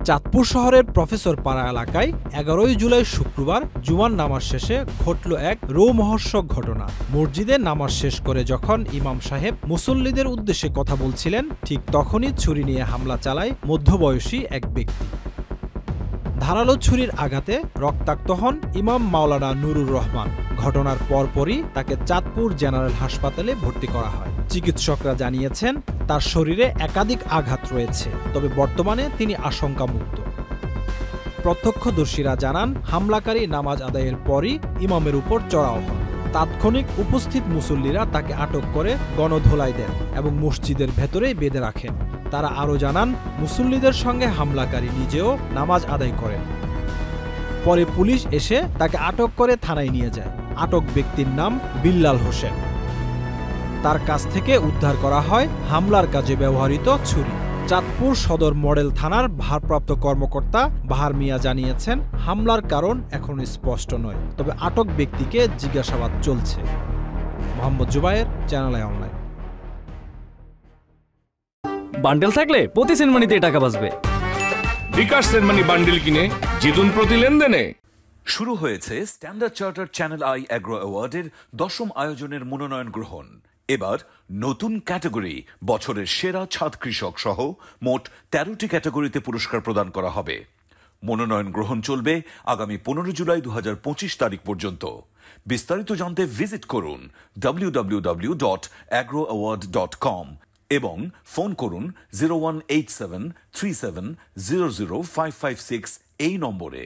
চাঁদপুর শহরের প্রফেসর পাড়া এলাকায় 11 জুলাই শুক্রবার জুমার নামাজ শেষে ঘটল এক রোমহর্ষক ঘটনা। মসজিদে নামাজ শেষ করে যখন ইমাম সাহেব মুসল্লিদের উদ্দেশ্যে কথা বলছিলেন, ঠিক তখনই ছুরি নিয়ে হামলা চালায় মধ্যবয়সী এক ব্যক্তি। ধারালো ছুরির আঘাতে রক্তাক্ত হন ইমাম মাওলানা নুরুর রহমান। ঘটনার পরপরই তাকে চাঁদপুর জেনারেল হাসপাতালে ভর্তি করা হয়। চিকিৎসকরা জানিয়েছেন তার শরীরে একাধিক আঘাত রয়েছে, তবে বর্তমানে তিনি আশঙ্কামুক্ত। প্রত্যক্ষদর্শীরা জানান, হামলাকারী নামাজ আদায়ের পরই ইমামের উপর চড়াও হন। তাৎক্ষণিক উপস্থিত মুসল্লিরা তাকে আটক করে গণধোলাই দেন এবং মসজিদের ভেতরেই বেঁধে রাখেন। তারা আরও জানান, মুসল্লিদের সঙ্গে হামলাকারী নিজেও নামাজ আদায় করেন। পরে পুলিশ এসে তাকে আটক করে থানায় নিয়ে যায়। আটক ব্যক্তির নাম বিল্লাল হোসেন। তার কাছ থেকে উদ্ধার করা হয় হামলার কাজে ব্যবহৃত ছুরি। চাঁদপুর সদর মডেল থানার ভারপ্রাপ্ত কর্মকর্তা বাহার মিয়া জানিয়েছেন, হামলার কারণ এখনো স্পষ্ট নয়, তবে আটক ব্যক্তিকে জিজ্ঞাসাবাদ চলছে। Mohammad Zubair, channel I online. Bundle থাকলে প্রতি সেনমানিতে টাকা বাঁচবে। বিকাশ সেনমানি বান্ডেল কিনে জিতুন প্রতি লেনদেনে। শুরু হয়েছে Standard Charter Channel I Agro অ্যাওয়ার্ডের 10ম আয়োজনের মনোনয়ন গ্রহণ। এবার নতুন ক্যাটাগরি বছরের সেরা ছাদ কৃষক সহ মোট 13টি ক্যাটাগরিতে পুরস্কার প্রদান করা হবে। মনোনয়ন গ্রহণ চলবে আগামী 15 জুলাই 2025 তারিখ পর্যন্ত। বিস্তারিত জানতে ভিজিট করুন www.agroaward.com এবং ফোন করুন 018737000556 এই নম্বরে।